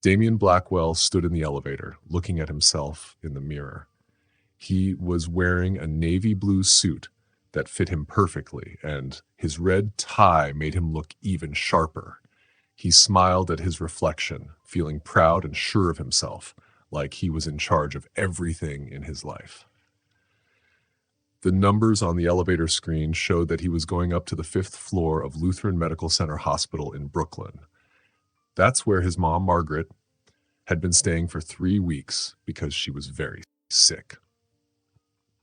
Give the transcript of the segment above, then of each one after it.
Damien Blackwell stood in the elevator, looking at himself in the mirror. He was wearing a navy blue suit that fit him perfectly, and his red tie made him look even sharper. He smiled at his reflection, feeling proud and sure of himself, like he was in charge of everything in his life. The numbers on the elevator screen showed that he was going up to the 5th floor of Lutheran Medical Center Hospital in Brooklyn. That's where his mom, Margaret, had been staying for 3 weeks because she was very sick.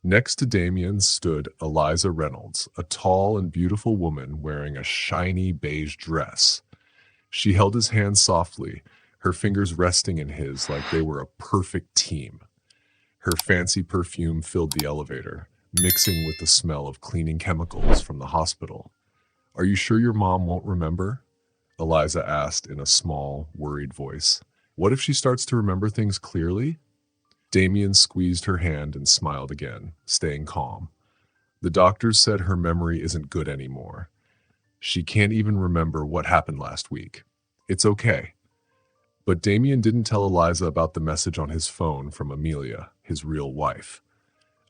Next to Damien stood Eliza Reynolds, a tall and beautiful woman wearing a shiny beige dress. She held his hand softly, her fingers resting in his like they were a perfect team. Her fancy perfume filled the elevator, mixing with the smell of cleaning chemicals from the hospital. "Are you sure your mom won't remember?" Eliza asked in a small, worried voice. "What if she starts to remember things clearly?" Damien squeezed her hand and smiled again, staying calm. "The doctors said her memory isn't good anymore. She can't even remember what happened last week. It's okay." But Damien didn't tell Eliza about the message on his phone from Amelia, his real wife.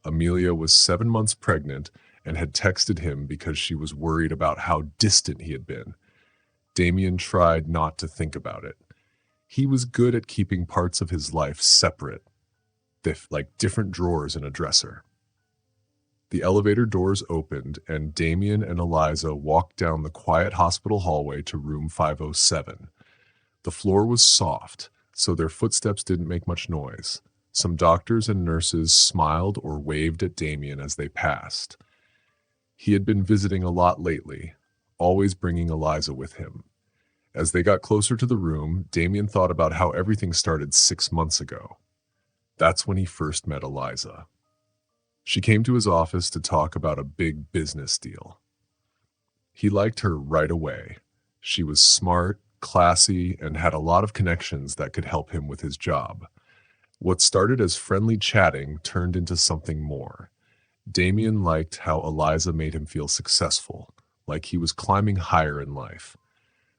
Amelia was 7 months pregnant and had texted him because she was worried about how distant he had been. Damien tried not to think about it. He was good at keeping parts of his life separate, like different drawers in a dresser. The elevator doors opened, and Damien and Eliza walked down the quiet hospital hallway to room 507. The floor was soft, so their footsteps didn't make much noise. Some doctors and nurses smiled or waved at Damien as they passed. He had been visiting a lot lately, always bringing Eliza with him. As they got closer to the room, Damien thought about how everything started 6 months ago. That's when he first met Eliza. She came to his office to talk about a big business deal. He liked her right away. She was smart, classy, and had a lot of connections that could help him with his job. What started as friendly chatting turned into something more. Damien liked how Eliza made him feel successful, like he was climbing higher in life.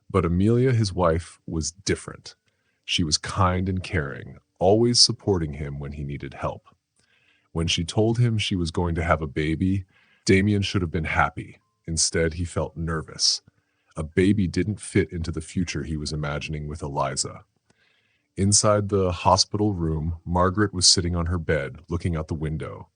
But Amelia, his wife, was different. She was kind and caring, always supporting him when he needed help. When she told him she was going to have a baby, Damien should have been happy. Instead, he felt nervous. A baby didn't fit into the future he was imagining with Eliza. Inside the hospital room, Margaret was sitting on her bed, looking out the window.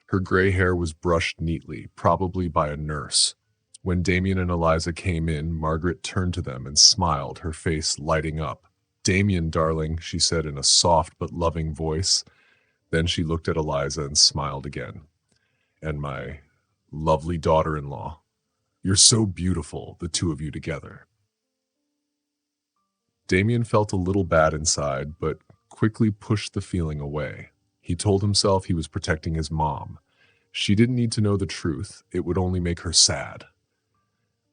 Her gray hair was brushed neatly, probably by a nurse. When Damien and Eliza came in, Margaret turned to them and smiled, her face lighting up. "Damien, darling," she said in a soft but loving voice. Then she looked at Eliza and smiled again. "And my lovely daughter-in-law. You're so beautiful, the two of you together." Damien felt a little bad inside, but quickly pushed the feeling away. He told himself he was protecting his mom. She didn't need to know the truth. It would only make her sad.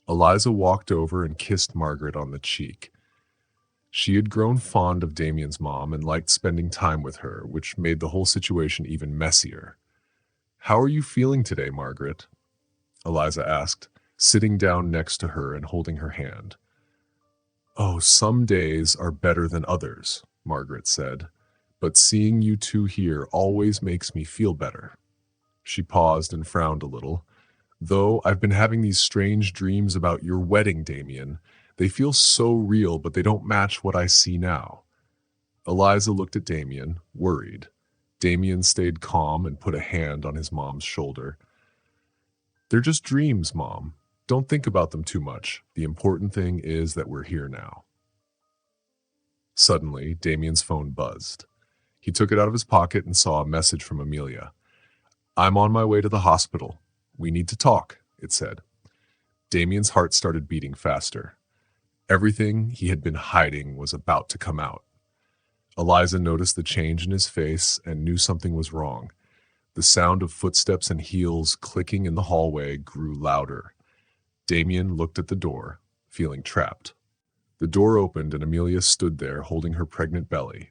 Eliza walked over and kissed Margaret on the cheek. She had grown fond of Damien's mom and liked spending time with her, which made the whole situation even messier. "How are you feeling today, Margaret?" Eliza asked, sitting down next to her and holding her hand. "Oh, some days are better than others," Margaret said, "but seeing you two here always makes me feel better." She paused and frowned a little. "Though I've been having these strange dreams about your wedding, Damien. They feel so real, but they don't match what I see now." Eliza looked at Damien, worried. Damien stayed calm and put a hand on his mom's shoulder. "They're just dreams, Mom. Don't think about them too much. The important thing is that we're here now." Suddenly, Damien's phone buzzed. He took it out of his pocket and saw a message from Amelia. "I'm on my way to the hospital. We need to talk," it said. Damien's heart started beating faster. Everything he had been hiding was about to come out. Eliza noticed the change in his face and knew something was wrong. The sound of footsteps and heels clicking in the hallway grew louder. Damien looked at the door, feeling trapped. The door opened and Amelia stood there holding her pregnant belly.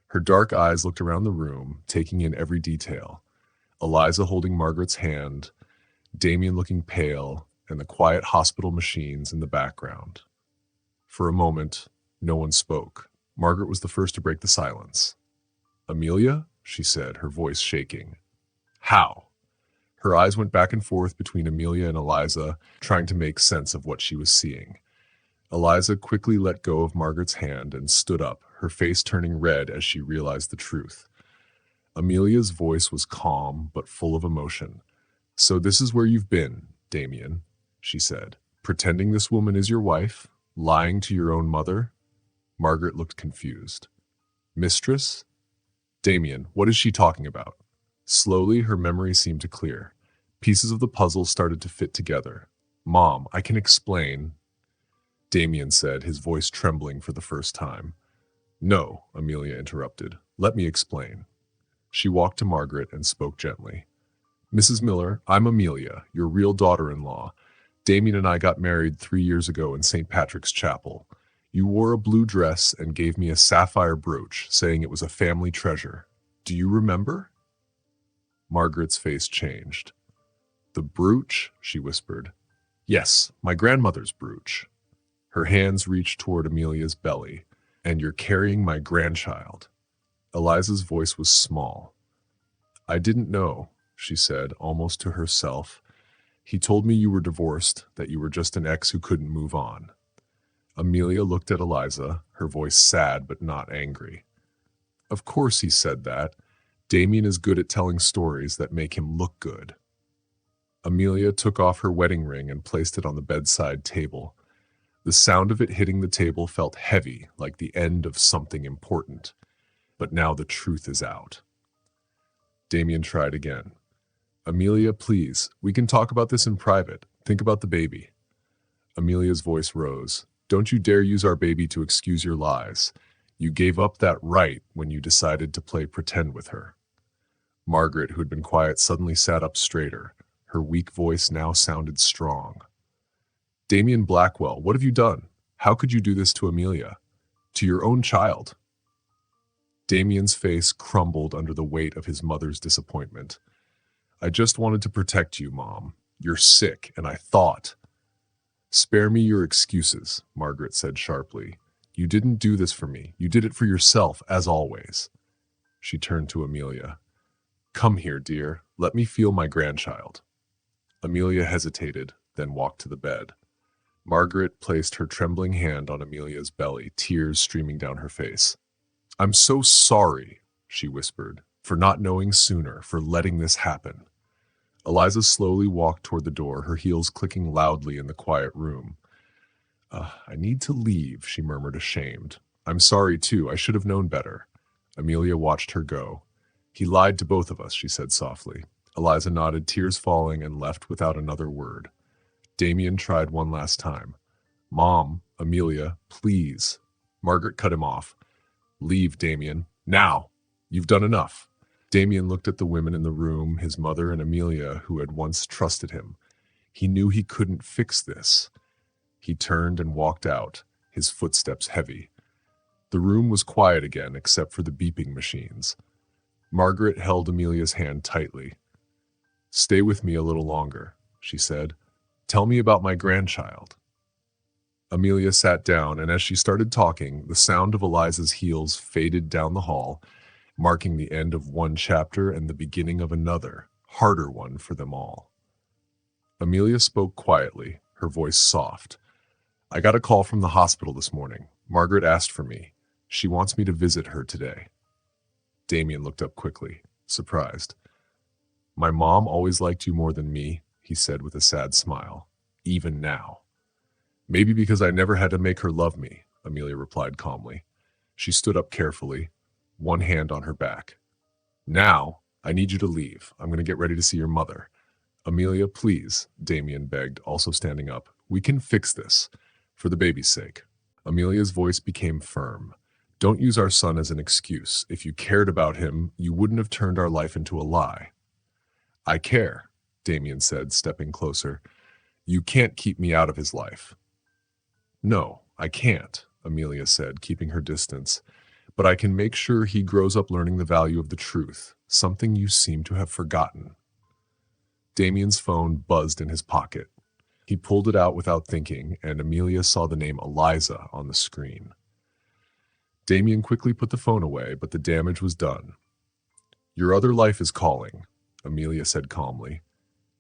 Her dark eyes looked around the room, taking in every detail. Eliza holding Margaret's hand, Damien looking pale, and the quiet hospital machines in the background. For a moment, no one spoke. Margaret was the first to break the silence. "Amelia?" she said, her voice shaking. "How?" Her eyes went back and forth between Amelia and Eliza, trying to make sense of what she was seeing. Eliza quickly let go of Margaret's hand and stood up, her face turning red as she realized the truth. Amelia's voice was calm but full of emotion. "So this is where you've been, Damien," she said. "Pretending this woman is your wife? Lying to your own mother?" Margaret looked confused. "Mistress? Damien, what is she talking about?" Slowly, her memory seemed to clear. Pieces of the puzzle started to fit together. "Mom, I can explain," Damien said, his voice trembling for the first time. "No," Amelia interrupted. "Let me explain." She walked to Margaret and spoke gently. "Mrs. Miller, I'm Amelia, your real daughter-in-law. Damien and I got married 3 years ago in St. Patrick's Chapel. You wore a blue dress and gave me a sapphire brooch, saying it was a family treasure. Do you remember?" Margaret's face changed. "The brooch?" she whispered. "Yes, my grandmother's brooch." Her hands reached toward Amelia's belly. "And you're carrying my grandchild." Eliza's voice was small. "I didn't know," she said, almost to herself. "He told me you were divorced, that you were just an ex who couldn't move on." Amelia looked at Eliza, her voice sad but not angry. "Of course he said that. Damien is good at telling stories that make him look good." Amelia took off her wedding ring and placed it on the bedside table. The sound of it hitting the table felt heavy, like the end of something important. But now the truth is out. Damien tried again. "Amelia, please, we can talk about this in private. Think about the baby." Amelia's voice rose. "Don't you dare use our baby to excuse your lies. You gave up that right when you decided to play pretend with her." Margaret, who had been quiet, suddenly sat up straighter. Her weak voice now sounded strong. "Damien Blackwell, what have you done? How could you do this to Amelia? To your own child?" Damien's face crumbled under the weight of his mother's disappointment. "I just wanted to protect you, Mom. You're sick, and I thought—" "Spare me your excuses," Margaret said sharply. "You didn't do this for me. You did it for yourself, as always." She turned to Amelia. "Come here, dear. Let me feel my grandchild." Amelia hesitated, then walked to the bed. Margaret placed her trembling hand on Amelia's belly, tears streaming down her face. "I'm so sorry," she whispered, "for not knowing sooner, for letting this happen." Eliza slowly walked toward the door, her heels clicking loudly in the quiet room. "I need to leave," she murmured, ashamed. "I'm sorry, too. I should have known better." Amelia watched her go. "He lied to both of us," she said softly. Eliza nodded, tears falling, and left without another word. Damien tried one last time. "Mom, Amelia, please." Margaret cut him off. "Leave, Damien. Now! You've done enough." Damien looked at the women in the room, his mother and Amelia, who had once trusted him. He knew he couldn't fix this. He turned and walked out, his footsteps heavy. The room was quiet again, except for the beeping machines. Margaret held Amelia's hand tightly. "Stay with me a little longer," she said. "Tell me about my grandchild." Amelia sat down, and as she started talking, the sound of Eliza's heels faded down the hall, marking the end of one chapter and the beginning of another, harder one for them all. Amelia spoke quietly, her voice soft. "I got a call from the hospital this morning. Margaret asked for me. She wants me to visit her today." Damien looked up quickly, surprised. "My mom always liked you more than me," he said with a sad smile. "Even now." "Maybe because I never had to make her love me," Amelia replied calmly. She stood up carefully, one hand on her back. "Now, I need you to leave. I'm going to get ready to see your mother." "Amelia, please," Damien begged, also standing up. "We can fix this, for the baby's sake." Amelia's voice became firm. "Don't use our son as an excuse. If you cared about him, you wouldn't have turned our life into a lie." "I care," Damien said, stepping closer. "You can't keep me out of his life." "No, I can't," Amelia said, keeping her distance. "But I can make sure he grows up learning the value of the truth, something you seem to have forgotten." Damien's phone buzzed in his pocket. He pulled it out without thinking, and Amelia saw the name Eliza on the screen. Damien quickly put the phone away, but the damage was done. Your other life is calling, Amelia said calmly.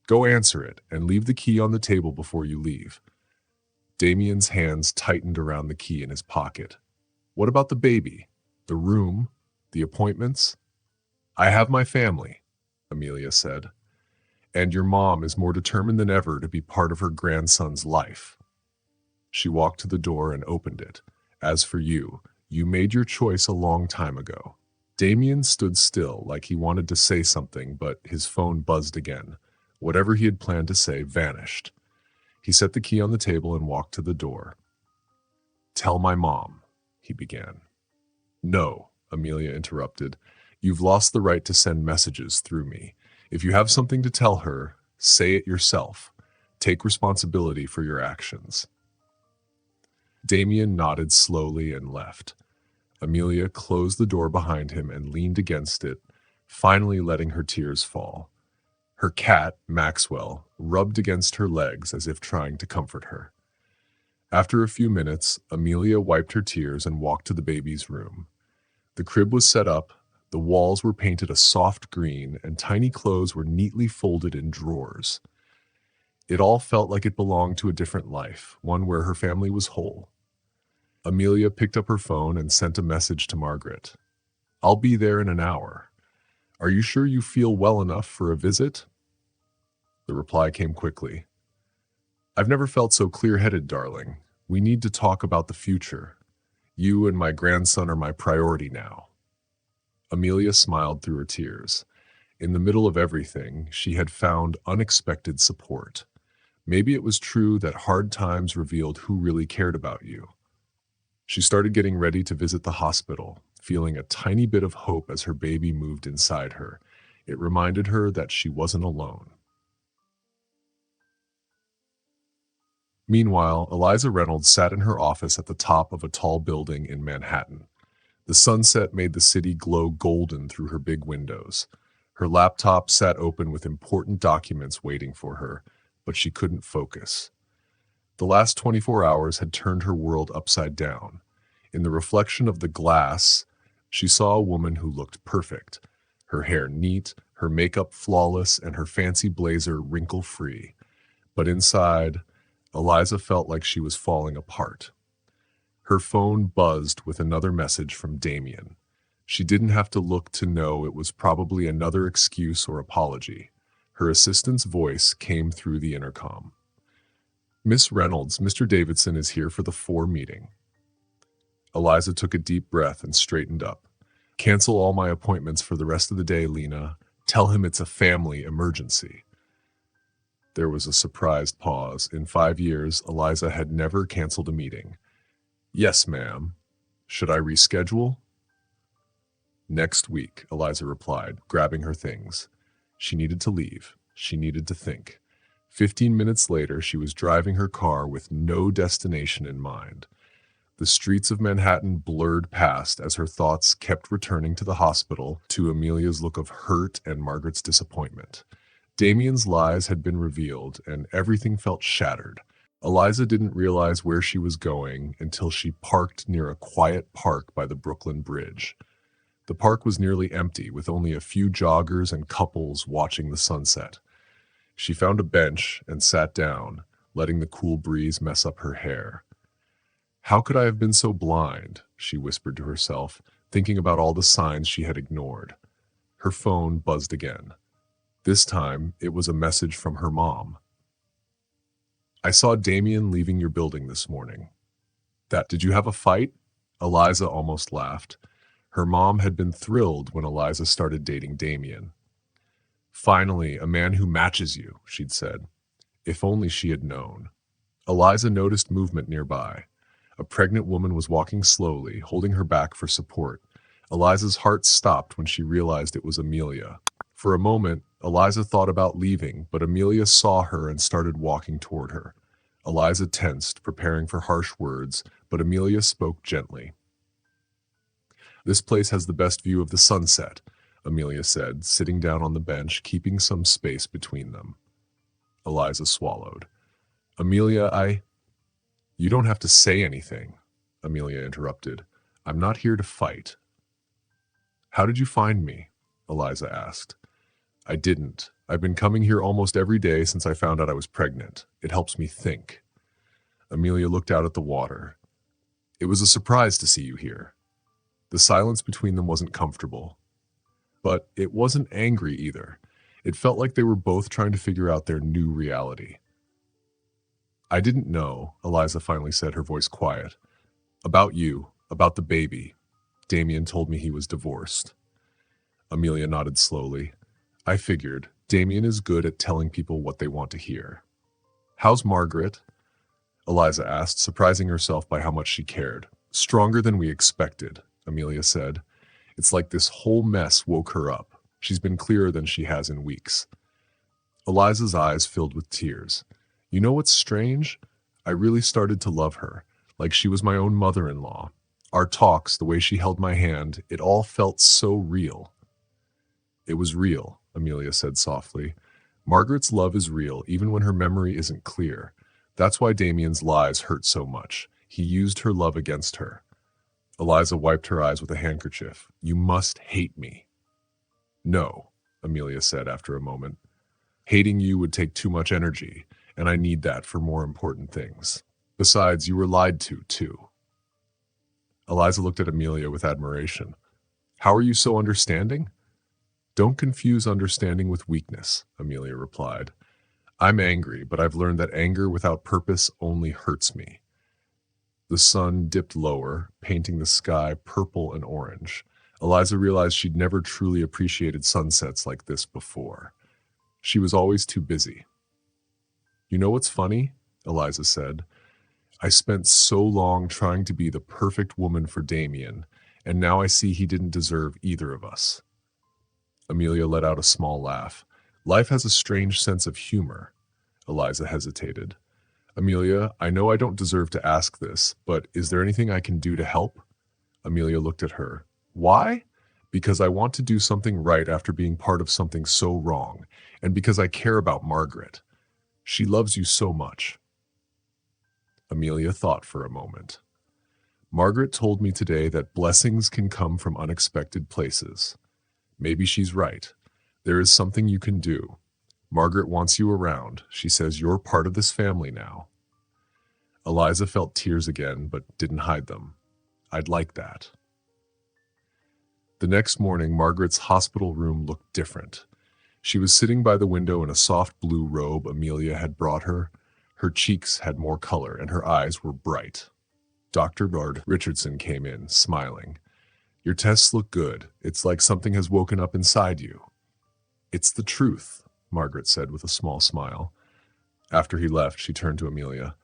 Go answer it, and leave the key on the table before you leave. Damien's hands tightened around the key in his pocket. What about the baby? The room? The appointments? I have my family, Amelia said. And your mom is more determined than ever to be part of her grandson's life. She walked to the door and opened it. As for you, you made your choice a long time ago. Damien stood still, like he wanted to say something, but his phone buzzed again. Whatever he had planned to say vanished. He set the key on the table and walked to the door. Tell my mom, he began. No, Amelia interrupted. You've lost the right to send messages through me. If you have something to tell her, say it yourself. Take responsibility for your actions. Damien nodded slowly and left. Amelia closed the door behind him and leaned against it, finally letting her tears fall. Her cat, Maxwell, rubbed against her legs as if trying to comfort her. After a few minutes, Amelia wiped her tears and walked to the baby's room. The crib was set up, the walls were painted a soft green, and tiny clothes were neatly folded in drawers. It all felt like it belonged to a different life, one where her family was whole. Amelia picked up her phone and sent a message to Margaret. I'll be there in an hour. Are you sure you feel well enough for a visit? The reply came quickly. I've never felt so clear-headed, darling. We need to talk about the future. You and my grandson are my priority now. Amelia smiled through her tears. In the middle of everything, she had found unexpected support. Maybe it was true that hard times revealed who really cared about you. She started getting ready to visit the hospital, feeling a tiny bit of hope as her baby moved inside her. It reminded her that she wasn't alone. Meanwhile, Eliza Reynolds sat in her office at the top of a tall building in Manhattan. The sunset made the city glow golden through her big windows. Her laptop sat open with important documents waiting for her, but she couldn't focus. The last 24 hours had turned her world upside down. In the reflection of the glass, she saw a woman who looked perfect, her hair neat, her makeup flawless, and her fancy blazer wrinkle-free. But inside, Eliza felt like she was falling apart. Her phone buzzed with another message from Damien. She didn't have to look to know it was probably another excuse or apology. Her assistant's voice came through the intercom. Miss Reynolds, Mr. Davidson is here for the 4 meeting. Eliza took a deep breath and straightened up. Cancel all my appointments for the rest of the day, Lena. Tell him it's a family emergency. There was a surprised pause. In 5 years, Eliza had never canceled a meeting. Yes, ma'am. Should I reschedule? Next week, Eliza replied, grabbing her things. She needed to leave. She needed to think. 15 minutes later, she was driving her car with no destination in mind. The streets of Manhattan blurred past as her thoughts kept returning to the hospital, to Amelia's look of hurt and Margaret's disappointment. Damien's lies had been revealed, and everything felt shattered. Eliza didn't realize where she was going until she parked near a quiet park by the Brooklyn Bridge. The park was nearly empty, with only a few joggers and couples watching the sunset. She found a bench and sat down, letting the cool breeze mess up her hair. How could I have been so blind? She whispered to herself, thinking about all the signs she had ignored. Her phone buzzed again. This time, it was a message from her mom. I saw Damien leaving your building this morning. Did you have a fight? Eliza almost laughed. Her mom had been thrilled when Eliza started dating Damien. Finally, a man who matches you, she'd said. If only she had known. Eliza noticed movement nearby. A pregnant woman was walking slowly, holding her back for support. Eliza's heart stopped when she realized it was Amelia. For a moment, Eliza thought about leaving, but Amelia saw her and started walking toward her. Eliza tensed, preparing for harsh words, but Amelia spoke gently. This place has the best view of the sunset, Amelia said, sitting down on the bench, keeping some space between them. Eliza swallowed. Amelia, You don't have to say anything, Amelia interrupted. I'm not here to fight. How did you find me? Eliza asked. I didn't. I've been coming here almost every day since I found out I was pregnant. It helps me think. Amelia looked out at the water. It was a surprise to see you here. The silence between them wasn't comfortable, but it wasn't angry either. It felt like they were both trying to figure out their new reality. I didn't know, Eliza finally said, her voice quiet. About you, about the baby. Damien told me he was divorced. Amelia nodded slowly. I figured. Damien is good at telling people what they want to hear. How's Margaret? Eliza asked, surprising herself by how much she cared. Stronger than we expected, Amelia said. It's like this whole mess woke her up. She's been clearer than she has in weeks. Eliza's eyes filled with tears. You know what's strange? I really started to love her, like she was my own mother-in-law. Our talks, the way she held my hand, it all felt so real. It was real, Amelia said softly. Margaret's love is real, even when her memory isn't clear. That's why Damien's lies hurt so much. He used her love against her. Eliza wiped her eyes with a handkerchief. You must hate me. No, Amelia said after a moment. Hating you would take too much energy, and I need that for more important things. Besides, you were lied to, too. Eliza looked at Amelia with admiration. How are you so understanding? Don't confuse understanding with weakness, Amelia replied. I'm angry, but I've learned that anger without purpose only hurts me. The sun dipped lower, painting the sky purple and orange. Eliza realized she'd never truly appreciated sunsets like this before. She was always too busy. You know what's funny? Eliza said. I spent so long trying to be the perfect woman for Damien, and now I see he didn't deserve either of us. Amelia let out a small laugh. Life has a strange sense of humor. Eliza hesitated. Amelia, I know I don't deserve to ask this, but is there anything I can do to help? Amelia looked at her. Why? Because I want to do something right after being part of something so wrong, and because I care about Margaret. She loves you so much. Amelia thought for a moment. Margaret told me today that blessings can come from unexpected places. Maybe she's right. There is something you can do. Margaret wants you around. She says you're part of this family now. Eliza felt tears again, but didn't hide them. I'd like that. The next morning, Margaret's hospital room looked different. She was sitting by the window in a soft blue robe Amelia had brought her. Her cheeks had more color, and her eyes were bright. Dr. Bard Richardson came in, smiling. Your tests look good. It's like something has woken up inside you. It's the truth, Margaret said with a small smile. After he left, she turned to Amelia.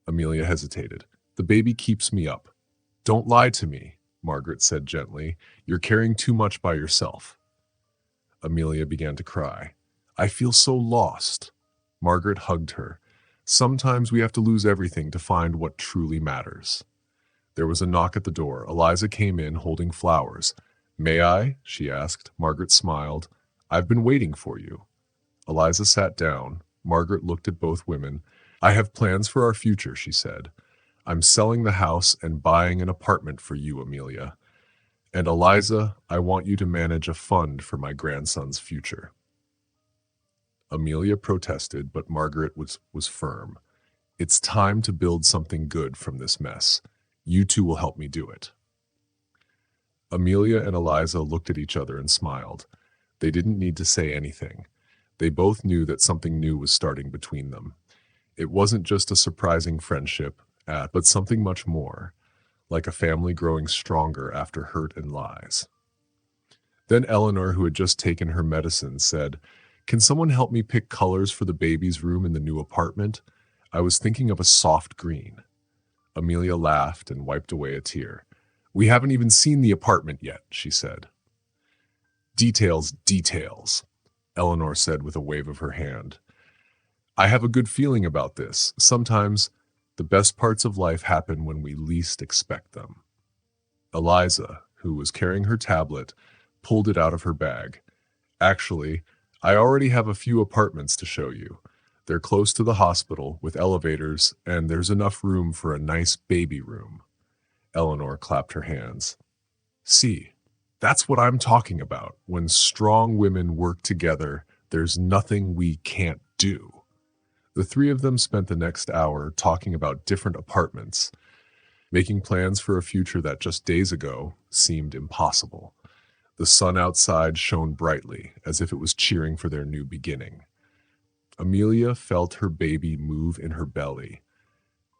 Amelia hesitated. The baby keeps me up. Don't lie to me, Margaret said gently. You're carrying too much by yourself. Amelia began to cry. I feel so lost. Margaret hugged her. Sometimes we have to lose everything to find what truly matters. There was a knock at the door. Eliza came in holding flowers. May I? She asked. Margaret smiled. I've been waiting for you. Eliza sat down. Margaret looked at both women. I have plans for our future, she said. I'm selling the house and buying an apartment for you, Amelia. And Eliza, I want you to manage a fund for my grandson's future. Amelia protested, but Margaret was firm. It's time to build something good from this mess. You two will help me do it. Amelia and Eliza looked at each other and smiled. They didn't need to say anything. They both knew that something new was starting between them. It wasn't just a surprising friendship, but something much more, like a family growing stronger after hurt and lies. Then Eleanor, who had just taken her medicine, said, Can someone help me pick colors for the baby's room in the new apartment? I was thinking of a soft green. Amelia laughed and wiped away a tear. We haven't even seen the apartment yet, she said. Details, details, Eleanor said with a wave of her hand. I have a good feeling about this. Sometimes the best parts of life happen when we least expect them. Eliza, who was carrying her tablet, pulled it out of her bag. Actually, I already have a few apartments to show you. They're close to the hospital with elevators, and there's enough room for a nice baby room. Eleanor clapped her hands. See, that's what I'm talking about. When strong women work together, there's nothing we can't do. The three of them spent the next hour talking about different apartments, making plans for a future that just days ago seemed impossible. The sun outside shone brightly, as if it was cheering for their new beginning. Amelia felt her baby move in her belly,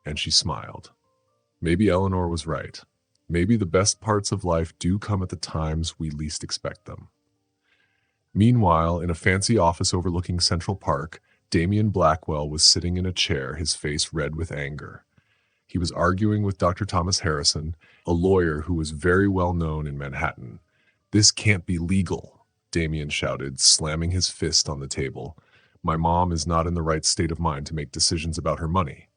and she smiled. Maybe Eleanor was right. Maybe the best parts of life do come at the times we least expect them. Meanwhile, in a fancy office overlooking Central Park, Damian Blackwell was sitting in a chair, his face red with anger. He was arguing with Dr. Thomas Harrison, a lawyer who was very well known in Manhattan. "This can't be legal," Damian shouted, slamming his fist on the table. "My mom is not in the right state of mind to make decisions about her money."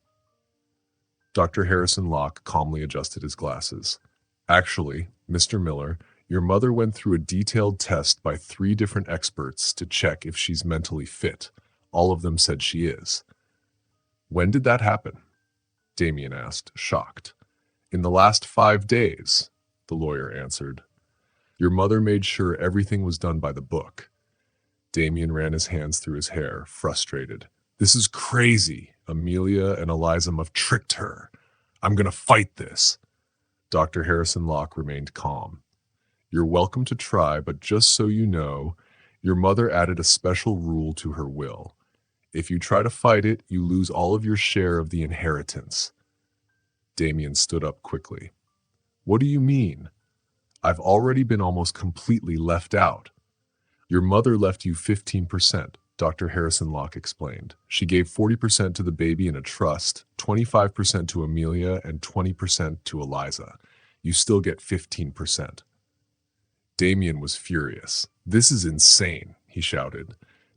Dr. Harrison Locke calmly adjusted his glasses. "Actually, Mr. Miller, your mother went through a detailed test by 3 different experts to check if she's mentally fit. All of them said she is." "When did that happen?" Damian asked, shocked. "In the last 5 days," the lawyer answered. "Your mother made sure everything was done by the book." Damian ran his hands through his hair, frustrated. "This is crazy. Amelia and Eliza have tricked her. I'm going to fight this." Dr. Harrison Locke remained calm. "You're welcome to try, but just so you know, your mother added a special rule to her will. If you try to fight it, you lose all of your share of the inheritance." Damian stood up quickly. "What do you mean? I've already been almost completely left out." "Your mother left you 15%, Dr. Harrison Locke explained. "She gave 40% to the baby in a trust, 25% to Amelia, and 20% to Eliza. You still get 15%. Damian was furious. "This is insane," he shouted.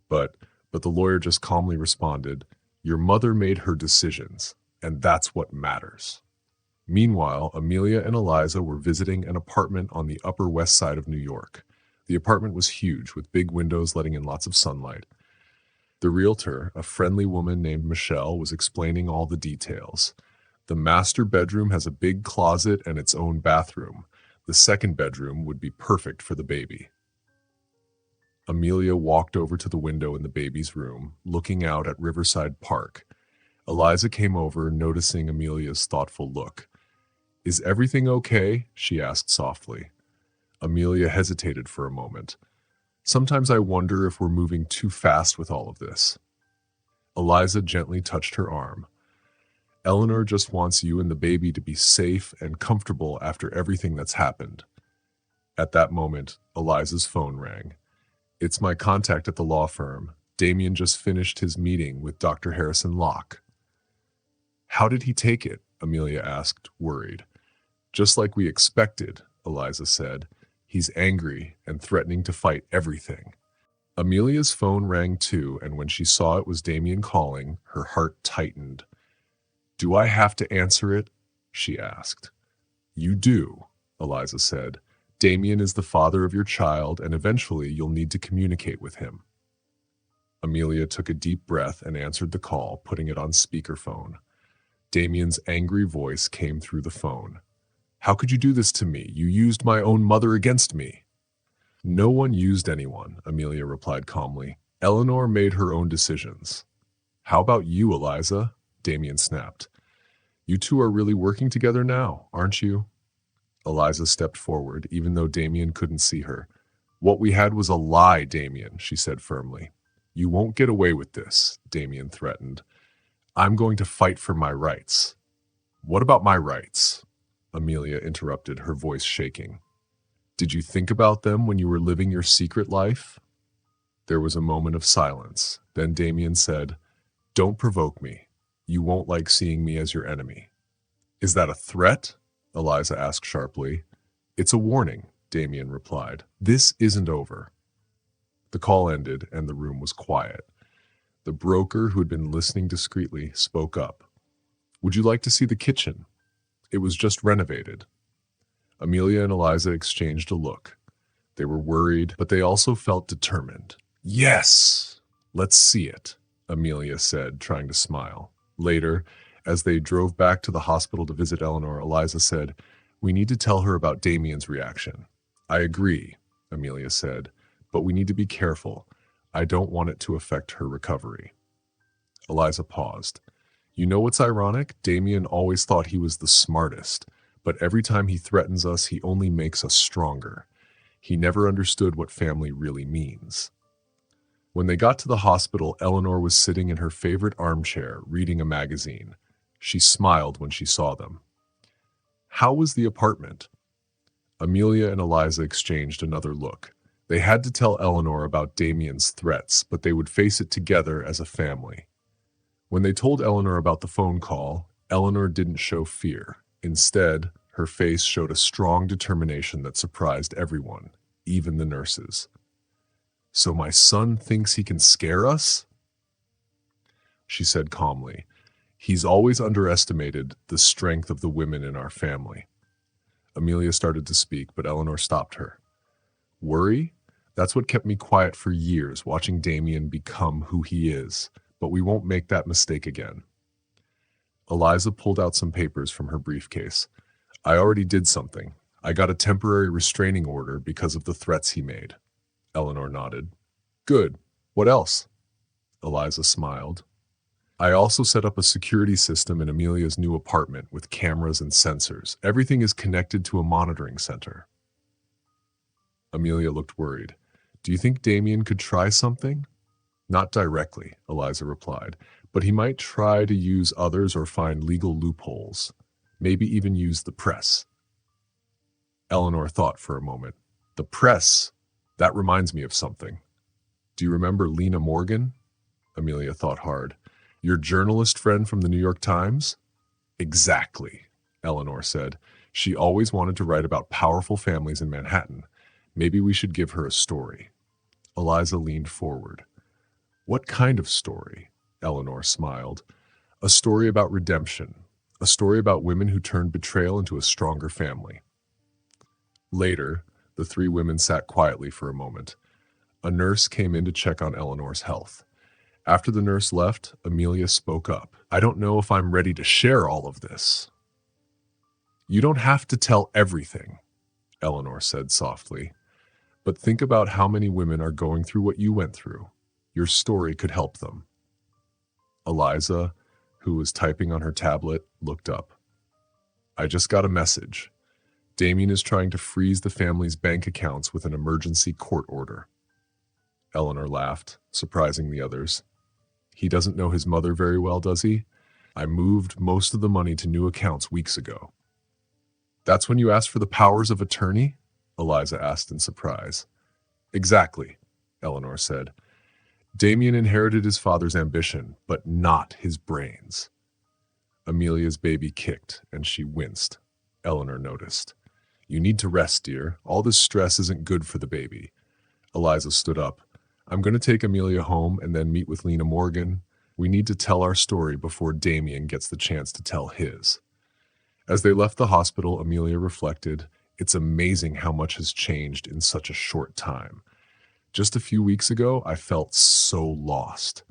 But the lawyer just calmly responded, "Your mother made her decisions, and that's what matters." Meanwhile, Amelia and Eliza were visiting an apartment on the Upper West Side of New York. The apartment was huge, with big windows letting in lots of sunlight. The realtor, a friendly woman named Michelle, was explaining all the details. "The master bedroom has a big closet and its own bathroom. The second bedroom would be perfect for the baby." Amelia walked over to the window in the baby's room, looking out at Riverside Park. Eliza came over, noticing Amelia's thoughtful look. "Is everything okay?" she asked softly. Amelia hesitated for a moment. "Sometimes I wonder if we're moving too fast with all of this." Eliza gently touched her arm. "Eleanor just wants you and the baby to be safe and comfortable after everything that's happened." At that moment, Eliza's phone rang. "It's my contact at the law firm. Damian just finished his meeting with Dr. Harrison Locke." "How did he take it?" Amelia asked, worried. "Just like we expected," Eliza said. "He's angry and threatening to fight everything." Amelia's phone rang too, and when she saw it was Damian calling, her heart tightened. "Do I have to answer it?" she asked. "You do," Eliza said. "Damian is the father of your child, and eventually you'll need to communicate with him." Amelia took a deep breath and answered the call, putting it on speakerphone. Damian's angry voice came through the phone. "How could you do this to me? You used my own mother against me." "No one used anyone," Amelia replied calmly. "Eleanor made her own decisions." "How about you, Eliza?" Damian snapped. "You two are really working together now, aren't you?" Eliza stepped forward, even though Damian couldn't see her. "What we had was a lie, Damian," she said firmly. "You won't get away with this," Damian threatened. "I'm going to fight for my rights." "What about my rights?" Amelia interrupted, her voice shaking. "Did you think about them when you were living your secret life?" There was a moment of silence. Then Damian said, "Don't provoke me. You won't like seeing me as your enemy." "Is that a threat?" Eliza asked sharply. "It's a warning," Damian replied. "This isn't over." The call ended and the room was quiet. The broker, who had been listening discreetly, spoke up. "Would you like to see the kitchen? It was just renovated." Amelia and Eliza exchanged a look. They were worried, but they also felt determined. "Yes, let's see it," Amelia said, trying to smile. Later, as they drove back to the hospital to visit Eleanor, Eliza said, We need to tell her about Damien's reaction. I agree, Amelia said, but we need to be careful. I don't want it to affect her recovery. Eliza paused. You know what's ironic? Damien always thought he was the smartest, but every time he threatens us, he only makes us stronger. He never understood what family really means. When they got to the hospital, Eleanor was sitting in her favorite armchair, reading a magazine. She smiled when she saw them. How was the apartment? Amelia and Eliza exchanged another look. They had to tell Eleanor about Damien's threats, but they would face it together as a family. When they told Eleanor about the phone call, Eleanor didn't show fear. Instead, her face showed a strong determination that surprised everyone, even the nurses. So my son thinks he can scare us? She said calmly. He's always underestimated the strength of the women in our family. Amelia started to speak, but Eleanor stopped her. Worry? That's what kept me quiet for years, watching Damien become who he is. But we won't make that mistake again. Eliza pulled out some papers from her briefcase. I already did something. I got a temporary restraining order because of the threats he made. Eleanor nodded. Good. What else? Eliza smiled. I also set up a security system in Amelia's new apartment with cameras and sensors. Everything is connected to a monitoring center. Amelia looked worried. Do you think Damien could try something? Not directly, Eliza replied, but he might try to use others or find legal loopholes. Maybe even use the press. Eleanor thought for a moment. The press? That reminds me of something. Do you remember Lena Morgan? Amelia thought hard. Your journalist friend from the New York Times? Exactly, Eleanor said. She always wanted to write about powerful families in Manhattan. Maybe we should give her a story. Eliza leaned forward. What kind of story? Eleanor smiled. A story about redemption. A story about women who turned betrayal into a stronger family. Later, the three women sat quietly for a moment. A nurse came in to check on Eleanor's health. After the nurse left, Amelia spoke up. I don't know if I'm ready to share all of this. You don't have to tell everything, Eleanor said softly. But think about how many women are going through what you went through. Your story could help them. Eliza, who was typing on her tablet, looked up. I just got a message. Damien is trying to freeze the family's bank accounts with an emergency court order. Eleanor laughed, surprising the others. He doesn't know his mother very well, does he? I moved most of the money to new accounts weeks ago. That's when you asked for the powers of attorney? Eliza asked in surprise. Exactly, Eleanor said. Damien inherited his father's ambition, but not his brains. Amelia's baby kicked, and she winced. Eleanor noticed. You need to rest, dear. All this stress isn't good for the baby. Eliza stood up. I'm going to take Amelia home and then meet with Lena Morgan. We need to tell our story before Damien gets the chance to tell his. As they left the hospital, Amelia reflected, it's amazing how much has changed in such a short time. Just a few weeks ago, I felt so lost.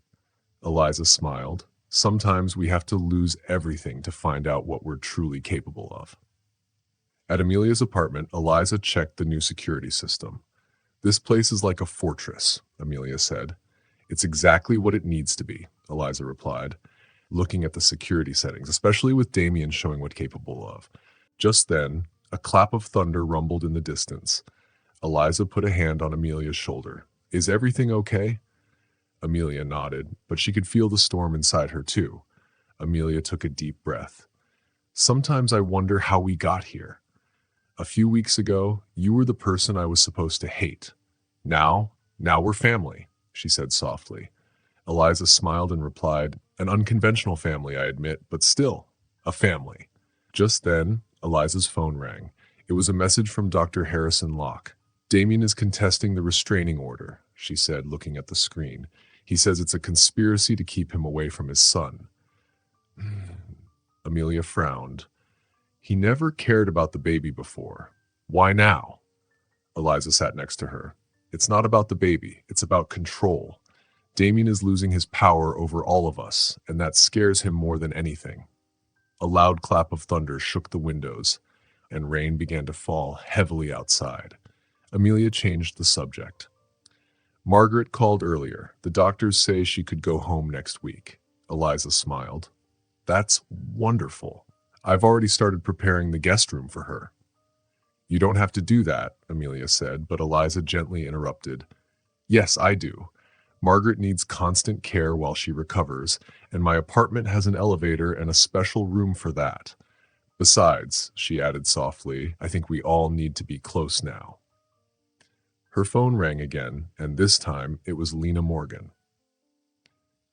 Eliza smiled. Sometimes we have to lose everything to find out what we're truly capable of. At Amelia's apartment, Eliza checked the new security system. This place is like a fortress, Amelia said. It's exactly what it needs to be, Eliza replied, looking at the security settings, especially with Damien showing what capable of. Just then, a clap of thunder rumbled in the distance. Eliza put a hand on Amelia's shoulder. Is everything okay? Amelia nodded, but she could feel the storm inside her too. Amelia took a deep breath. Sometimes I wonder how we got here. A few weeks ago, you were the person I was supposed to hate. Now we're family, she said softly. Eliza smiled and replied, an unconventional family, I admit, but still, a family. Just then, Eliza's phone rang. It was a message from Dr. Harrison Locke. Damien is contesting the restraining order, she said, looking at the screen. He says it's a conspiracy to keep him away from his son. Amelia frowned. He never cared about the baby before. Why now? Eliza sat next to her. It's not about the baby. It's about control. Damien is losing his power over all of us, and that scares him more than anything. A loud clap of thunder shook the windows. and rain began to fall heavily outside. Amelia changed the subject. Margaret called earlier. The doctors say she could go home next week. Eliza smiled. That's wonderful. I've already started preparing the guest room for her. You don't have to do that, Amelia said, but Eliza gently interrupted. Yes, I do. Margaret needs constant care while she recovers, and my apartment has an elevator and a special room for that. Besides, she added softly, I think we all need to be close now. Her phone rang again, and this time it was Lena Morgan.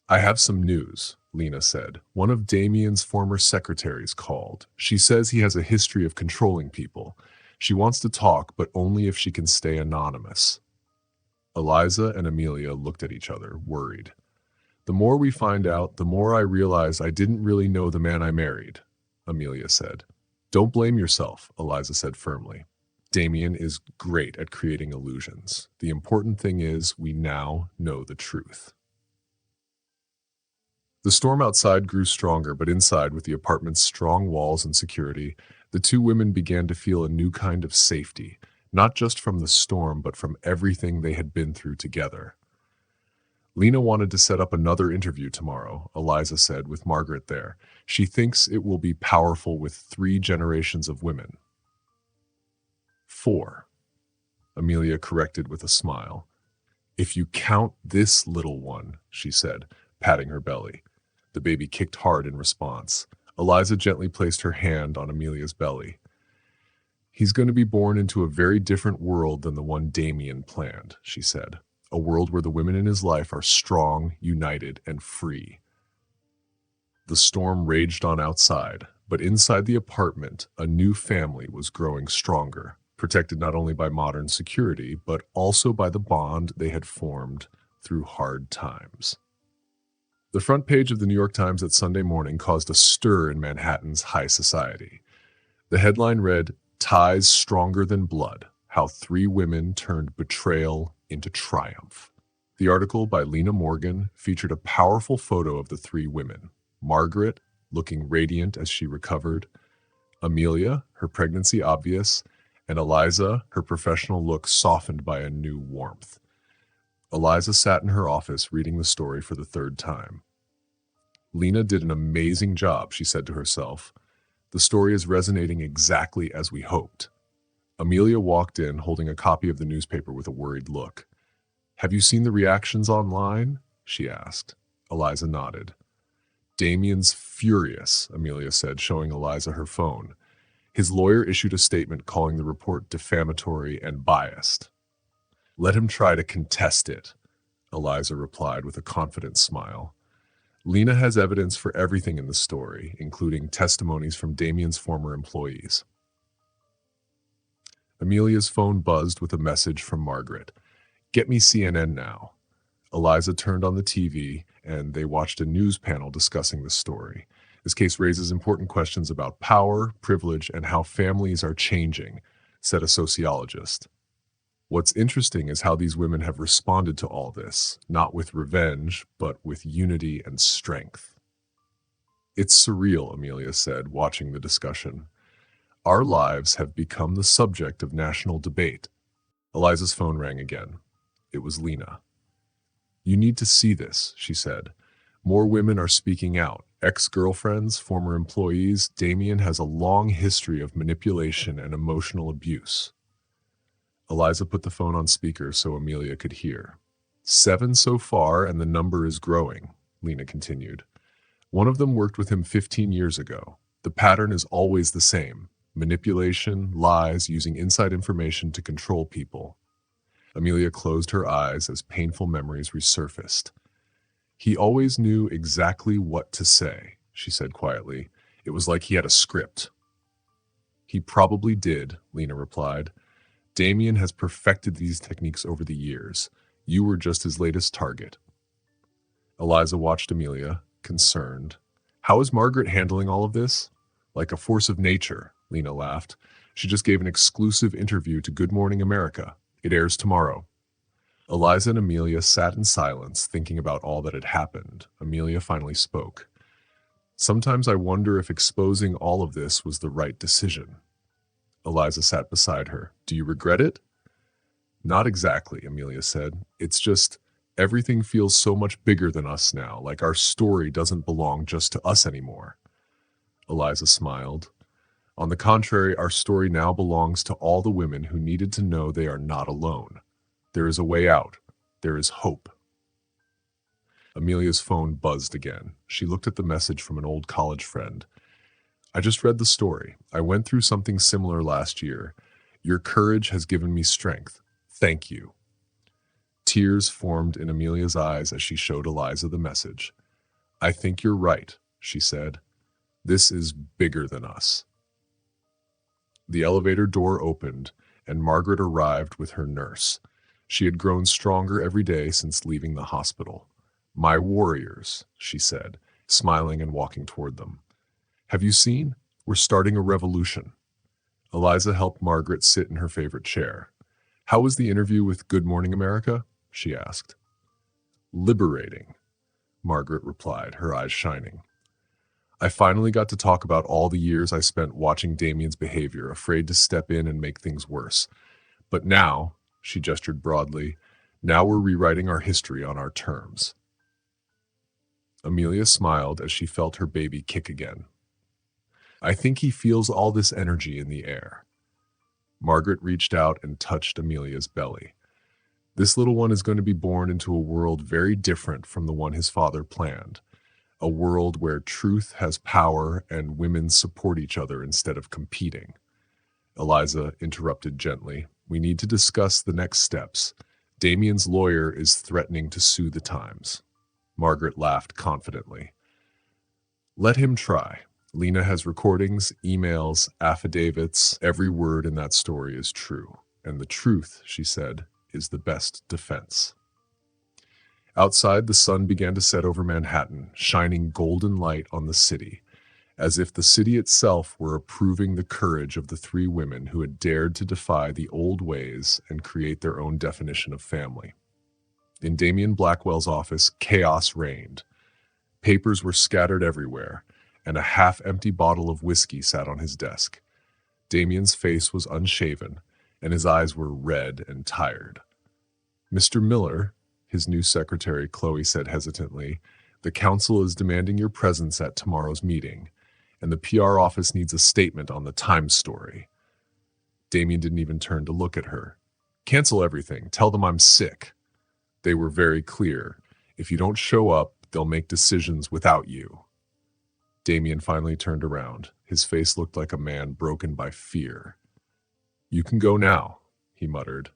I have some news, Lena said. One of Damien's former secretaries called. She says he has a history of controlling people. She wants to talk, but only if she can stay anonymous. Eliza and Amelia looked at each other, worried. The more we find out, the more I realize I didn't really know the man I married, Amelia said. Don't blame yourself, Eliza said firmly. Damien is great at creating illusions. The important thing is we now know the truth. The storm outside grew stronger, but inside, with the apartment's strong walls and security, the two women began to feel a new kind of safety, not just from the storm, but from everything they had been through together. Lena wanted to set up another interview tomorrow, Eliza said, with Margaret there. She thinks it will be powerful with 3 generations of women. 4, Amelia corrected with a smile. If you count this little one, she said, patting her belly. The baby kicked hard in response. Eliza gently placed her hand on Amelia's belly. He's going to be born into a very different world than the one Damien planned, she said. A world where the women in his life are strong, united, and free. The storm raged on outside, but inside the apartment, a new family was growing stronger, protected not only by modern security, but also by the bond they had formed through hard times. The front page of the New York Times that Sunday morning caused a stir in Manhattan's high society. The headline read, Ties Stronger Than Blood, How 3 Women Turned Betrayal into Triumph. The article by Lena Morgan featured a powerful photo of the 3 women. Margaret, looking radiant as she recovered, Amelia, her pregnancy obvious, and Eliza, her professional look softened by a new warmth. Eliza sat in her office reading the story for the 3rd time. Lena did an amazing job, she said to herself. The story is resonating exactly as we hoped. Amelia walked in holding a copy of the newspaper with a worried look. Have you seen the reactions online? She asked. Eliza nodded. Damien's furious, Amelia said, showing Eliza her phone. His lawyer issued a statement calling the report defamatory and biased. Let him try to contest it, Eliza replied with a confident smile. Lena has evidence for everything in the story, including testimonies from Damien's former employees. Amelia's phone buzzed with a message from Margaret. Get me CNN now. Eliza turned on the TV, and they watched a news panel discussing the story. This case raises important questions about power, privilege, and how families are changing, said a sociologist. What's interesting is how these women have responded to all this, not with revenge, but with unity and strength. It's surreal, Amelia said, watching the discussion. Our lives have become the subject of national debate. Eliza's phone rang again. It was Lena. You need to see this, she said. More women are speaking out. Ex-girlfriends, former employees. Damien has a long history of manipulation and emotional abuse. Eliza put the phone on speaker so Amelia could hear. 7 so far, and the number is growing, Lena continued. One of them worked with him 15 years ago. The pattern is always the same. Manipulation, lies, using inside information to control people. Amelia closed her eyes as painful memories resurfaced. He always knew exactly what to say, she said quietly. It was like he had a script. He probably did, Lena replied. Damien has perfected these techniques over the years. You were just his latest target. Eliza watched Amelia, concerned. How is Margaret handling all of this? Like a force of nature, Lena laughed. She just gave an exclusive interview to Good Morning America. It airs tomorrow. Eliza and Amelia sat in silence, thinking about all that had happened. Amelia finally spoke. Sometimes I wonder if exposing all of this was the right decision. Eliza sat beside her. Do you regret it? Not exactly, Amelia said. It's just everything feels so much bigger than us now, like our story doesn't belong just to us anymore. Eliza smiled. On the contrary, our story now belongs to all the women who needed to know they are not alone. There is a way out. There is hope. Amelia's phone buzzed again. She looked at the message from an old college friend. I just read the story. I went through something similar last year. Your courage has given me strength. Thank you. Tears formed in Amelia's eyes as she showed Eliza the message. I think you're right, she said. This is bigger than us. The elevator door opened, and Margaret arrived with her nurse. She had grown stronger every day since leaving the hospital. My warriors, she said, smiling and walking toward them. Have you seen? We're starting a revolution. Eliza helped Margaret sit in her favorite chair. How was the interview with Good Morning America? She asked. Liberating, Margaret replied, her eyes shining. I finally got to talk about all the years I spent watching Damien's behavior, afraid to step in and make things worse. But now, she gestured broadly, now we're rewriting our history on our terms. Amelia smiled as she felt her baby kick again. I think he feels all this energy in the air. Margaret reached out and touched Amelia's belly. This little one is going to be born into a world very different from the one his father planned. A world where truth has power and women support each other instead of competing. Eliza interrupted gently. We need to discuss the next steps. Damien's lawyer is threatening to sue the Times. Margaret laughed confidently. Let him try. Lena has recordings, emails, affidavits. Every word in that story is true. And the truth, she said, is the best defense. Outside, the sun began to set over Manhattan, shining golden light on the city, as if the city itself were approving the courage of the three women who had dared to defy the old ways and create their own definition of family. In Damien Blackwell's office, chaos reigned. Papers were scattered everywhere, and a half-empty bottle of whiskey sat on his desk. Damien's face was unshaven, and his eyes were red and tired. Mr. Miller, his new secretary Chloe said hesitantly, the council is demanding your presence at tomorrow's meeting, and the PR office needs a statement on the Times story. Damien didn't even turn to look at her. Cancel everything. Tell them I'm sick. They were very clear. If you don't show up, they'll make decisions without you. Damien finally turned around. His face looked like a man broken by fear. You can go now, he muttered,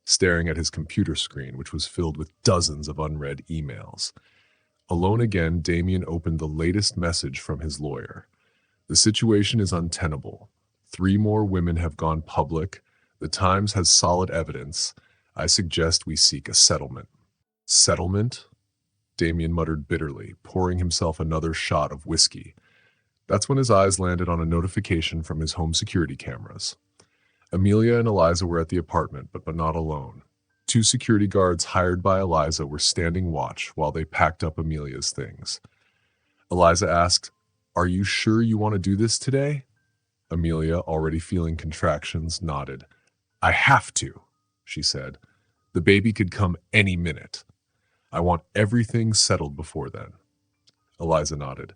staring at his computer screen, which was filled with dozens of unread emails. Alone again, Damien opened the latest message from his lawyer. The situation is untenable. 3 more women have gone public. The Times has solid evidence. I suggest we seek a settlement. Settlement? Damien muttered bitterly, pouring himself another shot of whiskey. That's when his eyes landed on a notification from his home security cameras. Amelia and Eliza were at the apartment, but not alone. 2 security guards hired by Eliza were standing watch while they packed up Amelia's things. Eliza asked, Are you sure you want to do this today? Amelia, already feeling contractions, nodded. I have to, she said. The baby could come any minute. I want everything settled before then. Eliza nodded.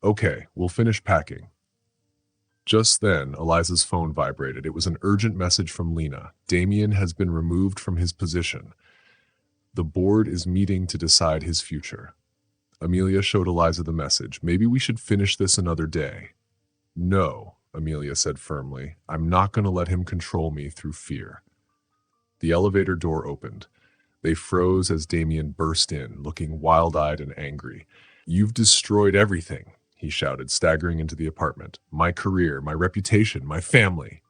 Okay, we'll finish packing. Just then, Eliza's phone vibrated. It was an urgent message from Lena. Damien has been removed from his position. The board is meeting to decide his future. Amelia showed Eliza the message. Maybe we should finish this another day. No, Amelia said firmly. I'm not going to let him control me through fear. The elevator door opened. They froze as Damien burst in, looking wild-eyed and angry. You've destroyed everything, he shouted, staggering into the apartment. My career, my reputation, my family.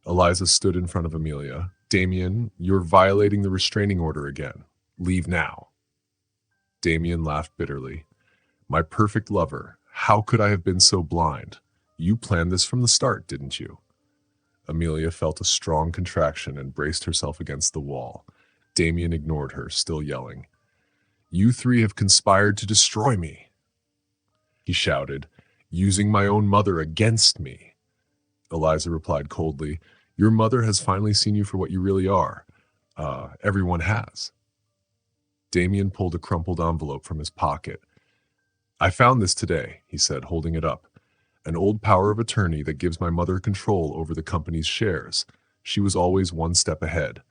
Eliza stood in front of Amelia. Damien, you're violating the restraining order again. Leave now. Damien laughed bitterly. My perfect lover, how could I have been so blind? You planned this from the start, didn't you? Amelia felt a strong contraction and braced herself against the wall. Damien ignored her, still yelling. You 3 have conspired to destroy me, he shouted, using my own mother against me. Eliza replied coldly. Your mother has finally seen you for what you really are. Everyone has. Damien pulled a crumpled envelope from his pocket. I found this today, he said, holding it up. An old power of attorney that gives my mother control over the company's shares. She was always one step ahead.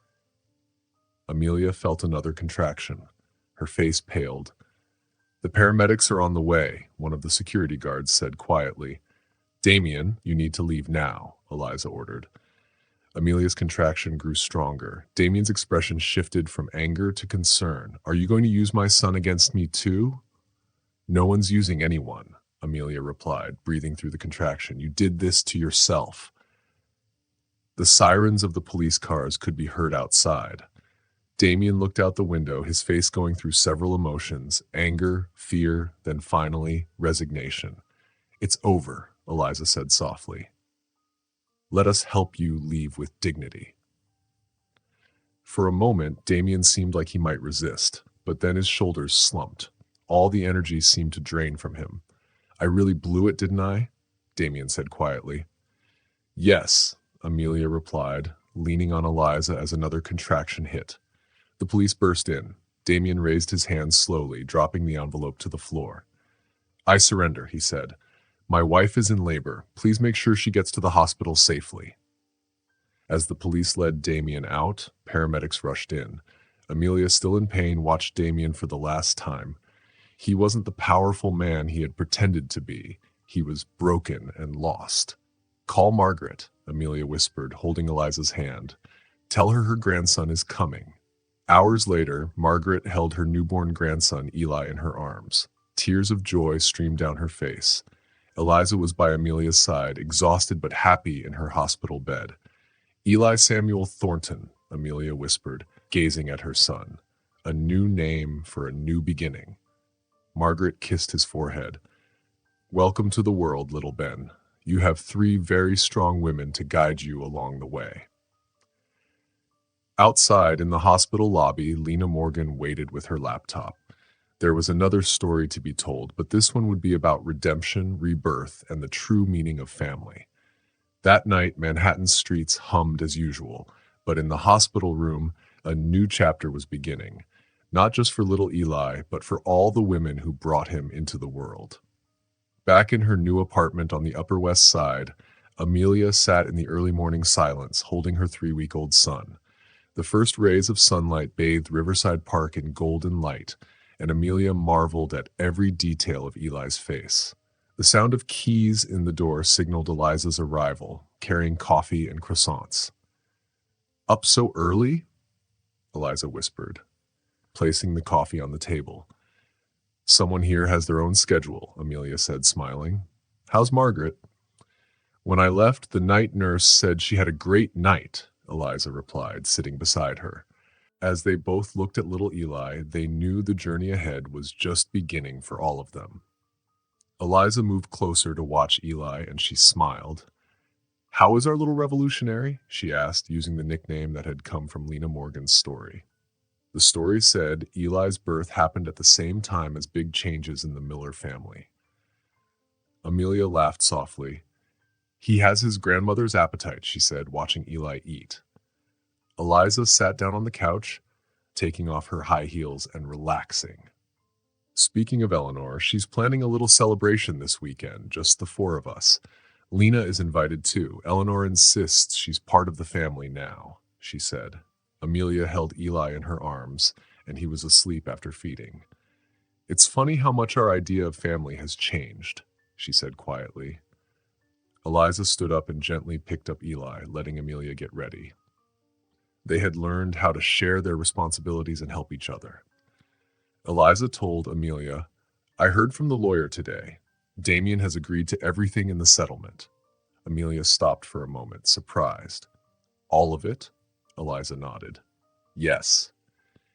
Amelia felt another contraction. Her face paled. The paramedics are on the way, one of the security guards said quietly. Damien, you need to leave now, Eliza ordered. Amelia's contraction grew stronger. Damien's expression shifted from anger to concern. Are you going to use my son against me too? No one's using anyone, Amelia replied, breathing through the contraction. You did this to yourself. The sirens of the police cars could be heard outside. Damien looked out the window, his face going through several emotions, anger, fear, then finally, resignation. It's over, Eliza said softly. Let us help you leave with dignity. For a moment, Damien seemed like he might resist, but then his shoulders slumped. All the energy seemed to drain from him. I really blew it, didn't I? Damien said quietly. Yes, Amelia replied, leaning on Eliza as another contraction hit. The police burst in. Damien raised his hands slowly, dropping the envelope to the floor. I surrender, he said. My wife is in labor. Please make sure she gets to the hospital safely. As the police led Damien out, paramedics rushed in. Amelia, still in pain, watched Damien for the last time. He wasn't the powerful man he had pretended to be. He was broken and lost. Call Margaret, Amelia whispered, holding Eliza's hand. Tell her grandson is coming. Hours later, Margaret held her newborn grandson Eli in her arms. Tears of joy streamed down her face. Eliza was by Amelia's side, exhausted but happy in her hospital bed. Eli Samuel Thornton, Amelia whispered, gazing at her son. A new name for a new beginning. Margaret kissed his forehead. Welcome to the world, little Ben. You have 3 very strong women to guide you along the way. Outside, in the hospital lobby, Lena Morgan waited with her laptop. There was another story to be told, but this one would be about redemption, rebirth, and the true meaning of family. That night, Manhattan's streets hummed as usual, but in the hospital room, a new chapter was beginning, not just for little Eli, but for all the women who brought him into the world. Back in her new apartment on the Upper West Side, Amelia sat in the early morning silence, holding her 3-week-old son. The first rays of sunlight bathed Riverside Park in golden light, and Amelia marveled at every detail of Eli's face. The sound of keys in the door signaled Eliza's arrival, carrying coffee and croissants. Up so early? Eliza whispered, placing the coffee on the table. Someone here has their own schedule, Amelia said, smiling. How's Margaret? When I left, the night nurse said she had a great night, Eliza replied, sitting beside her. As they both looked at little Eli, they knew the journey ahead was just beginning for all of them. Eliza moved closer to watch Eli, and she smiled. How is our little revolutionary? She asked, using the nickname that had come from Lena Morgan's story. The story said Eli's birth happened at the same time as big changes in the Miller family. Amelia laughed softly. He has his grandmother's appetite, she said, watching Eli eat. Eliza sat down on the couch, taking off her high heels and relaxing. Speaking of Eleanor, she's planning a little celebration this weekend, just the 4 of us. Lena is invited too. Eleanor insists she's part of the family now, she said. Amelia held Eli in her arms, and he was asleep after feeding. It's funny how much our idea of family has changed, she said quietly. Eliza stood up and gently picked up Eli, letting Amelia get ready. They had learned how to share their responsibilities and help each other. Eliza told Amelia, I heard from the lawyer today. Damien has agreed to everything in the settlement. Amelia stopped for a moment, surprised. All of it? Eliza nodded. Yes.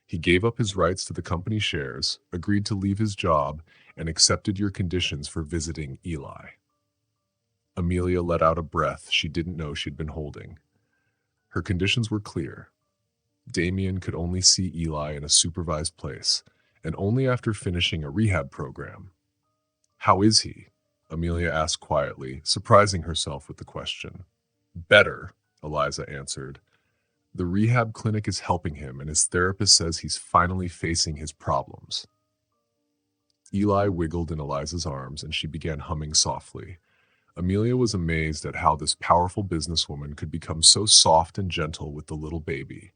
He gave up his rights to the company shares, agreed to leave his job, and accepted your conditions for visiting Eli. Amelia let out a breath she didn't know she'd been holding. Her conditions were clear. Damien could only see Eli in a supervised place, and only after finishing a rehab program. How is he? Amelia asked quietly, surprising herself with the question. Better, Eliza answered. The rehab clinic is helping him, and his therapist says he's finally facing his problems. Eli wiggled in Eliza's arms, and she began humming softly. Amelia was amazed at how this powerful businesswoman could become so soft and gentle with the little baby.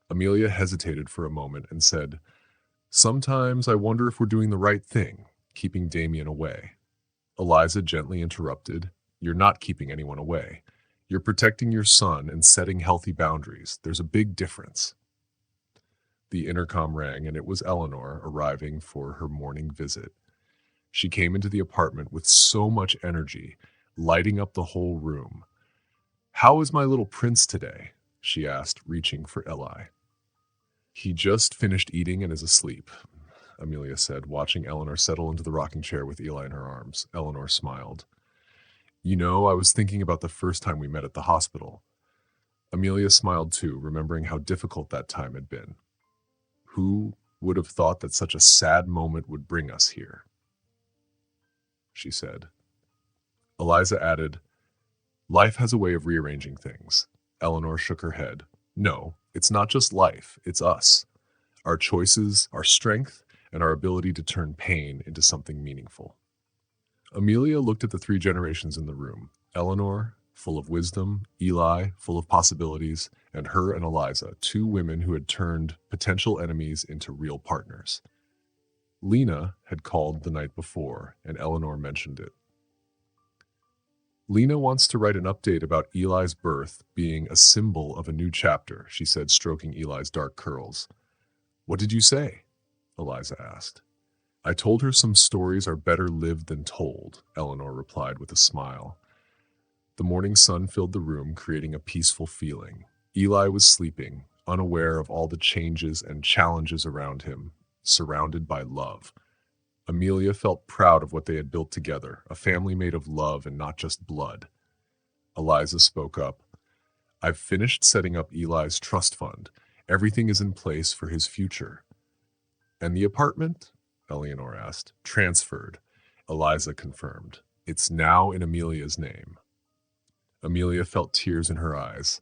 Amelia hesitated for a moment and said, "Sometimes I wonder if we're doing the right thing, keeping Damien away." Eliza gently interrupted, "You're not keeping anyone away. You're protecting your son and setting healthy boundaries. There's a big difference." The intercom rang, and it was Eleanor arriving for her morning visit. She came into the apartment with so much energy, lighting up the whole room. "How is my little prince today?" she asked, reaching for Eli. "He just finished eating and is asleep," Amelia said, watching Eleanor settle into the rocking chair with Eli in her arms. Eleanor smiled. "You know, I was thinking about the first time we met at the hospital." Amelia smiled too, remembering how difficult that time had been. "Who would have thought that such a sad moment would bring us here?" she said. Eliza added, "Life has a way of rearranging things." Eleanor shook her head. "No, it's not just life, it's us. Our choices, our strength, and our ability to turn pain into something meaningful." Amelia looked at the three generations in the room. Eleanor, full of wisdom, Eli, full of possibilities, and her and Eliza, two women who had turned potential enemies into real partners. Lena had called the night before, and Eleanor mentioned it. "Lena wants to write an update about Eli's birth being a symbol of a new chapter," she said, stroking Eli's dark curls. "What did you say?" Eliza asked. "I told her some stories are better lived than told," Eleanor replied with a smile. The morning sun filled the room, creating a peaceful feeling. Eli was sleeping, unaware of all the changes and challenges around him, surrounded by love. Amelia felt proud of what they had built together, a family made of love and not just blood. Eliza spoke up. "I've finished setting up Eli's trust fund. Everything is in place for his future." "And the apartment?" Eleanor asked. "Transferred," Eliza confirmed. "It's now in Amelia's name." Amelia felt tears in her eyes.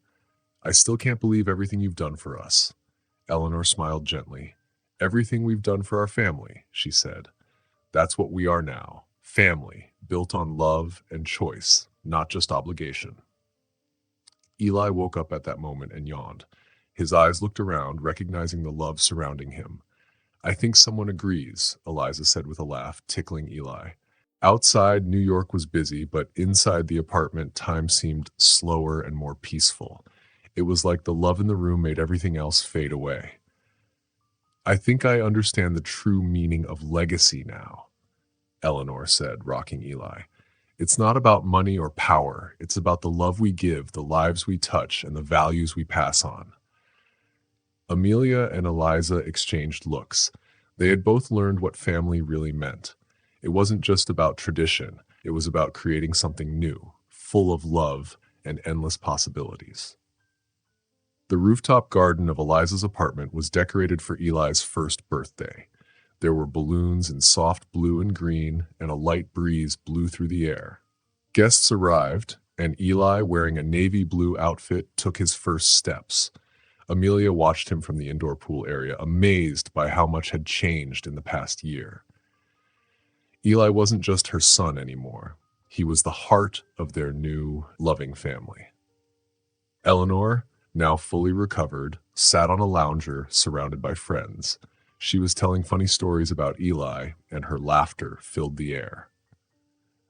"I still can't believe everything you've done for us." Eleanor smiled gently. "Everything we've done for our family," she said. "That's what we are now. Family, built on love and choice, not just obligation." Eli woke up at that moment and yawned. His eyes looked around, recognizing the love surrounding him. "I think someone agrees," Eliza said with a laugh, tickling Eli. Outside, New York was busy, but inside the apartment, time seemed slower and more peaceful. It was like the love in the room made everything else fade away. "I think I understand the true meaning of legacy now," Eleanor said, rocking Eli. "It's not about money or power. It's about the love we give, the lives we touch, and the values we pass on." Amelia and Eliza exchanged looks. They had both learned what family really meant. It wasn't just about tradition. It was about creating something new, full of love and endless possibilities. The rooftop garden of Eliza's apartment was decorated for Eli's first birthday. There were balloons in soft blue and green, and a light breeze blew through the air. Guests arrived, and Eli, wearing a navy blue outfit, took his first steps. Amelia watched him from the indoor pool area, amazed by how much had changed in the past year. Eli wasn't just her son anymore. He was the heart of their new, loving family. Eleanor, now fully recovered, sat on a lounger surrounded by friends. She was telling funny stories about Eli, and her laughter filled the air.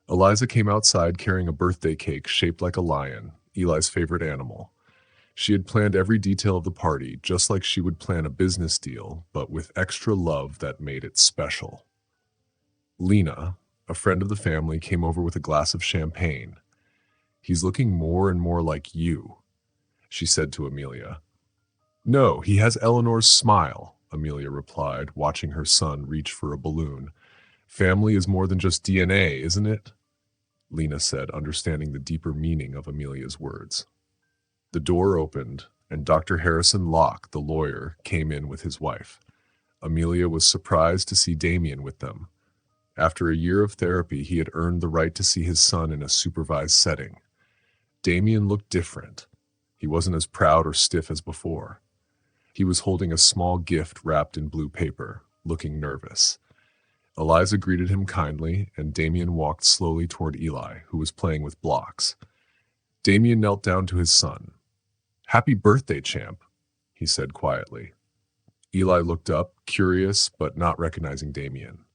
Eliza came outside carrying a birthday cake shaped like a lion, Eli's favorite animal. She had planned every detail of the party, just like she would plan a business deal, but with extra love that made it special. Lena, a friend of the family, came over with a glass of champagne. "He's looking more and more like you," she said to Amelia. "No, he has Eleanor's smile," Amelia replied, watching her son reach for a balloon. "Family is more than just DNA, isn't it?" Lena said, understanding the deeper meaning of Amelia's words. The door opened, and Dr. Harrison Locke, the lawyer, came in with his wife. Amelia was surprised to see Damien with them. After a year of therapy, he had earned the right to see his son in a supervised setting. Damien looked different. He wasn't as proud or stiff as before. He was holding a small gift wrapped in blue paper, looking nervous. Eliza greeted him kindly, and Damien walked slowly toward Eli, who was playing with blocks. Damien knelt down to his son. "Happy birthday, champ," he said quietly. Eli looked up, curious but not recognizing Damien.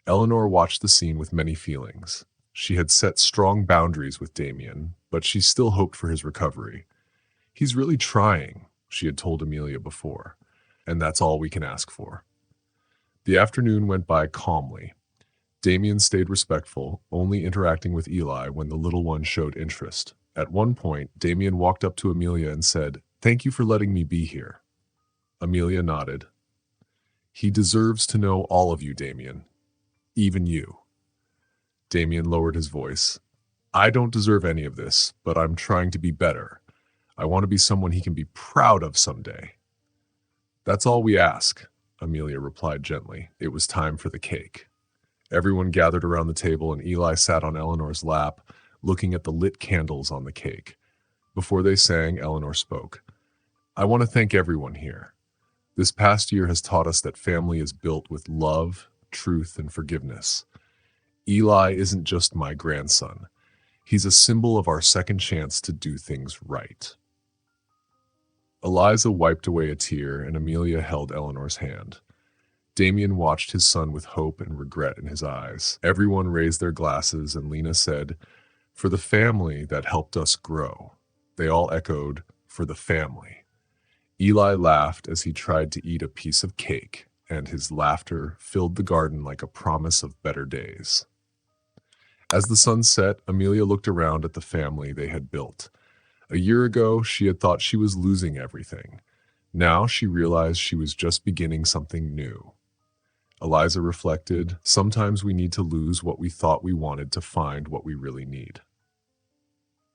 Eleanor watched the scene with many feelings. She had set strong boundaries with Damien, but she still hoped for his recovery. "He's really trying," she had told Amelia before, "and that's all we can ask for." The afternoon went by calmly. Damien stayed respectful, only interacting with Eli when the little one showed interest. At one point, Damien walked up to Amelia and said, "Thank you for letting me be here." Amelia nodded. "He deserves to know all of you, Damien. Even you." Damien lowered his voice. "I don't deserve any of this, but I'm trying to be better. I want to be someone he can be proud of someday." "That's all we ask," Amelia replied gently. It was time for the cake. Everyone gathered around the table, and Eli sat on Eleanor's lap, looking at the lit candles on the cake. Before they sang, Eleanor spoke. "I want to thank everyone here. This past year has taught us that family is built with love, truth, and forgiveness. Eli isn't just my grandson. He's a symbol of our second chance to do things right." Eliza wiped away a tear, and Amelia held Eleanor's hand. Damien watched his son with hope and regret in his eyes. Everyone raised their glasses, and Lena said, "For the family that helped us grow." They all echoed, "For the family." Eli laughed as he tried to eat a piece of cake, and his laughter filled the garden like a promise of better days. As the sun set, Amelia looked around at the family they had built. A year ago, she had thought she was losing everything. Now she realized she was just beginning something new. Eliza reflected, "Sometimes we need to lose what we thought we wanted to find what we really need."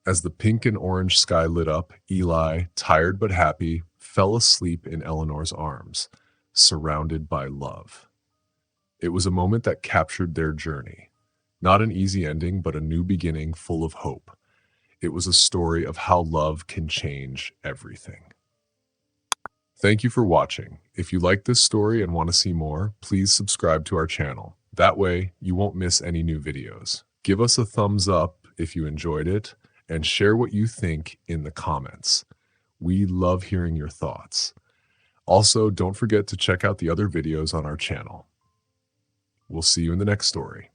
As the pink and orange sky lit up, Eli, tired but happy, fell asleep in Eleanor's arms, surrounded by love. It was a moment that captured their journey. Not an easy ending, but a new beginning full of hope. It was a story of how love can change everything. Thank you for watching. If you like this story and want to see more, please subscribe to our channel. That way, you won't miss any new videos. Give us a thumbs up if you enjoyed it, and share what you think in the comments. We love hearing your thoughts. Also, don't forget to check out the other videos on our channel. We'll see you in the next story.